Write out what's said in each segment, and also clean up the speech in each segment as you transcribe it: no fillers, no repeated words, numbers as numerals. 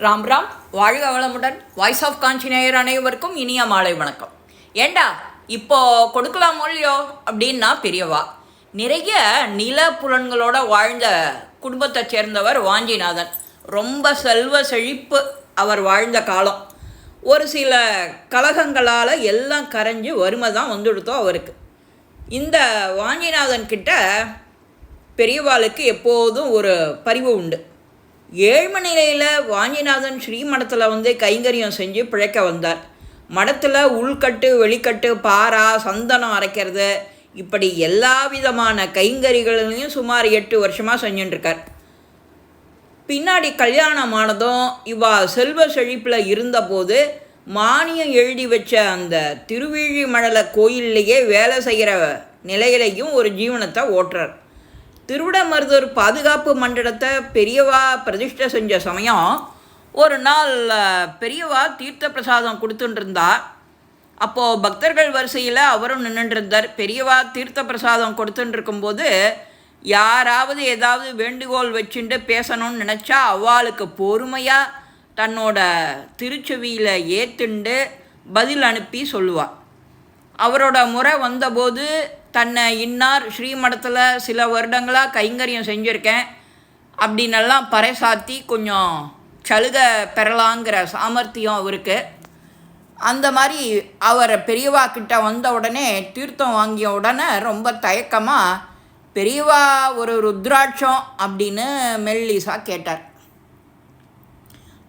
ராம் ராம், வாழ்க வளமுடன். Voice of காஞ்சி நேயர் அனைவருக்கும் இனிய மாலை வணக்கம். ஏண்டா இப்போ கொடுக்கலாமோ இல்லையோ அப்படின்னா பெரியவா. நிறைய நிலப்புலன்களோட வாழ்ந்த குடும்பத்தை சேர்ந்தவர் வாஞ்சிநாதன். ரொம்ப செல்வ செழிப்பு அவர் வாழ்ந்த காலம். ஒரு சில கலகங்களால் எல்லாம் கரைஞ்சி வறுமை தான் வந்துடுத்தோ அவருக்கு. இந்த வாஞ்சிநாதன் கிட்ட பெரியவாளுக்கு எப்போதும் ஒரு பரிவு உண்டு. ஏழ்மை நிலையில் வாஞ்சிநாதன் ஸ்ரீமடத்தில் கைங்கரியம் செஞ்சு பிழைக்க வந்தார். மடத்தில் உள்கட்டு வெளிக்கட்டு பாரா சந்தனம் அரைக்கிறது இப்படி எல்லா விதமான கைங்கரிகளையும் சுமார் 8 வருஷமாக செஞ்சுட்டுருக்கார். பின்னாடி கல்யாணமானதும் இவா செல்வ செழிப்பில் இருந்தபோது மானியம் எழுதி வச்ச அந்த திருவிழிமழலை கோயில்லையே வேலை செய்கிற நிலையிலையும் ஒரு ஜீவனத்தை ஓட்டுறார். திருவிடமருதூர் பாதுகாப்பு மண்டலத்தை பெரியவா பிரதிஷ்டை செஞ்ச சமயம் ஒரு நாள் பெரியவா தீர்த்த பிரசாதம் கொடுத்துட்டுருந்தா. அப்போது பக்தர்கள் வரிசையில் அவரும் நின்றுருந்தார். பெரியவா தீர்த்த பிரசாதம் கொடுத்துட்டுருக்கும்போது யாராவது ஏதாவது வேண்டுகோள் வச்சுட்டு பேசணும்னு நினச்சா அவளுக்கு பொறுமையாக தன்னோட திருச்செவியில் ஏற்றுண்டு பதில் அனுப்பி சொல்லுவாள். அவரோட முறை வந்தபோது தன்னை இன்னார் ஸ்ரீமடத்தில் சில வருடங்களாக கைங்கரியம் செஞ்சுருக்கேன் அப்படின்னெல்லாம் பறைசாத்தி கொஞ்சம் சலுகை பெறலாங்கிற சாமர்த்தியம் அவருக்கு. அந்த மாதிரி அவர் பெரியவா கிட்ட வந்த உடனே தீர்த்தம் வாங்கிய உடனே ரொம்ப தயக்கமாக பெரியவா ஒரு ருத்ராட்சம் அப்படின்னு மெல்லிசாக கேட்டார்.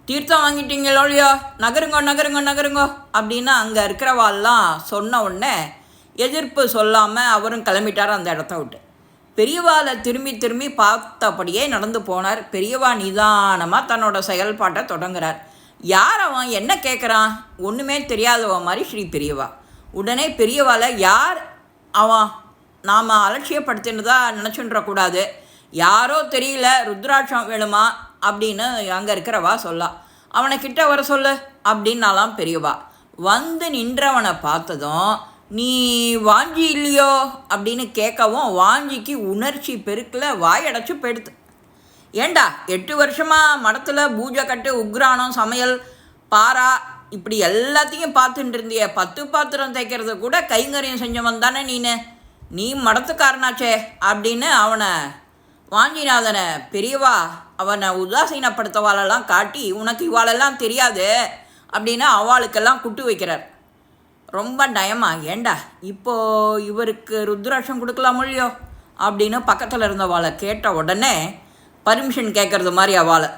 தீர்த்தம் வாங்கிட்டீங்களோ இல்லையோ, நகருங்கோ நகருங்கோ நகருங்கோ அப்படின்னு அங்கே இருக்கிறவாள்லாம் சொன்ன உடனே எதிர்ப்பு சொல்லாமல் அவரும் கிளம்பிட்டார் அந்த இடத்த விட்டு. பெரியவாளை திரும்பி திரும்பி பார்த்தபடியே நடந்து போனார். பெரியவா நிதானமாக தன்னோட செயல்பாட்டை தொடங்குறார். யார் அவன், என்ன கேட்குறான், ஒன்றுமே தெரியாதவ மாதிரி ஸ்ரீ பெரியவா. உடனே பெரியவாளை யார் அவன், நாம் அலட்சியப்படுத்தினதாக நினச்சுன்றக்கூடாது, யாரோ தெரியல ருத்ராட்சம் வேணுமா அப்படின்னு அங்கே இருக்கிறவா சொல்லா. அவனை கிட்ட வர சொல்லு அப்படின்னாலாம் பெரியவா. வந்து நின்றவனை பார்த்ததும் நீ வாஞ்சி இல்லையோ அப்படின்னு கேட்கவும் வாஞ்சிக்கு உணர்ச்சி பெருக்கில் வாயடைச்சு போயிடுது. ஏண்டா 8 வருஷமாக மடத்தில் பூஜை கட்டு உக்ரானம் சமையல் பாரா இப்படி எல்லாத்தையும் பார்த்துட்டு இருந்திய, 10 பாத்திரம் தைக்கிறது கூட கைங்கரியம் செஞ்சவன் தானே நீ மடத்துக்காரனாச்சே அப்படின்னு அவனை வாஞ்சிநாதனை பெரியவா அவனை உதாசீனப்படுத்தவாளெல்லாம் காட்டி உனக்கு இவாளெல்லாம் தெரியாது அப்படின்னு அவளுக்கெல்லாம் குட்டு வைக்கிறார். ரொம்ப நயமா, ஏண்டா இப்போது இவருக்கு ருத்ராட்சம் கொடுக்கலாமோ இல்லையோ அப்படின்னு பக்கத்தில் இருந்தவாளை கேட்ட உடனே பர்மிஷன் கேட்குறது மாதிரி அவளை.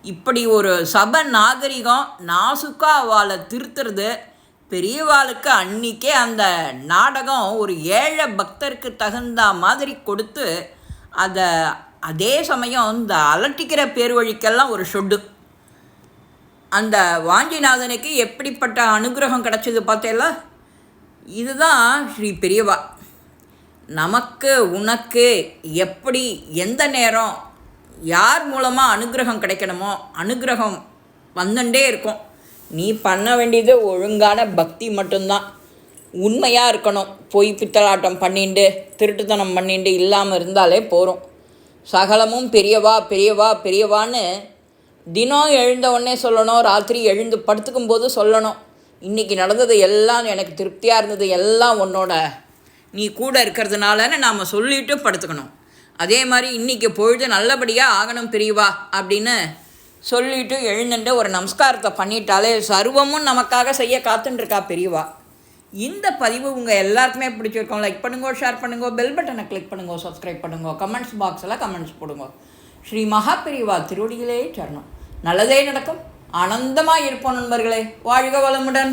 இப்படி ஒரு சபை நாகரிகம் நாசுக்காக அவளை திருத்துறது. பெரியவாளுக்கு அன்றைக்கே அந்த நாடகம் ஒரு ஏழை பக்தருக்கு தகுந்த மாதிரி கொடுத்து அதை அதே சமயம் இந்த அலட்டிக்கிற பேர் வழிக்கெல்லாம் ஒரு ஷொட்டு. அந்த வாஞ்சிநாதனுக்கு எப்படிப்பட்ட அனுகிரகம் கிடச்சிது பார்த்தேல. இதுதான் ஸ்ரீ பெரியவா. நமக்கு உனக்கு எப்படி எந்த நேரம் யார் மூலமாக அனுகிரகம் கிடைக்கணுமோ அனுகிரகம் வந்துட்டே இருக்கும். நீ பண்ண வேண்டியது ஒழுங்கான பக்தி மட்டும்தான். உண்மையாக இருக்கணும். பொய் பித்தலாட்டம் பண்ணிண்டு திருட்டுத்தனம் பண்ணிண்டு இல்லாமல் இருந்தாலே போகிறோம். சகலமும் பெரியவா பெரியவா பெரியவான்னு தினம் எழுந்த உடனே சொல்லணும், ராத்திரி எழுந்து படுத்துக்கும் போது சொல்லணும். இன்றைக்கி நடந்தது எல்லாம் எனக்கு திருப்தியாக இருந்தது, எல்லாம் உன்னோட நீ கூட இருக்கிறதுனாலன்னு நாம் சொல்லிவிட்டு படுத்துக்கணும். அதே மாதிரி இன்றைக்கி பொழுது நல்லபடியாக ஆகணும் பெரியவா அப்படின்னு சொல்லிவிட்டு எழுந்துட்டு ஒரு நமஸ்காரத்தை பண்ணிட்டாலே சர்வமும் நமக்காக செய்ய காத்துட்டுருக்கா பெரியவா. இந்த பதிவு உங்கள் எல்லாருக்குமே பிடிச்சிருக்கோம். லைக் பண்ணுங்கோ, ஷேர் பண்ணுங்கோ, பெல் பட்டனை கிளிக் பண்ணுங்கோ, சப்ஸ்கிரைப் பண்ணுங்கோ, கமெண்ட்ஸ் பாக்ஸில் கமெண்ட்ஸ் போடுங்கோ. ஸ்ரீ மகா பெரியவா திருவடிகளே சரணம். நல்லதே நடக்கும். ஆனந்தமாக இருப்போம் நண்பர்களே. வாழ்க வளமுடன்.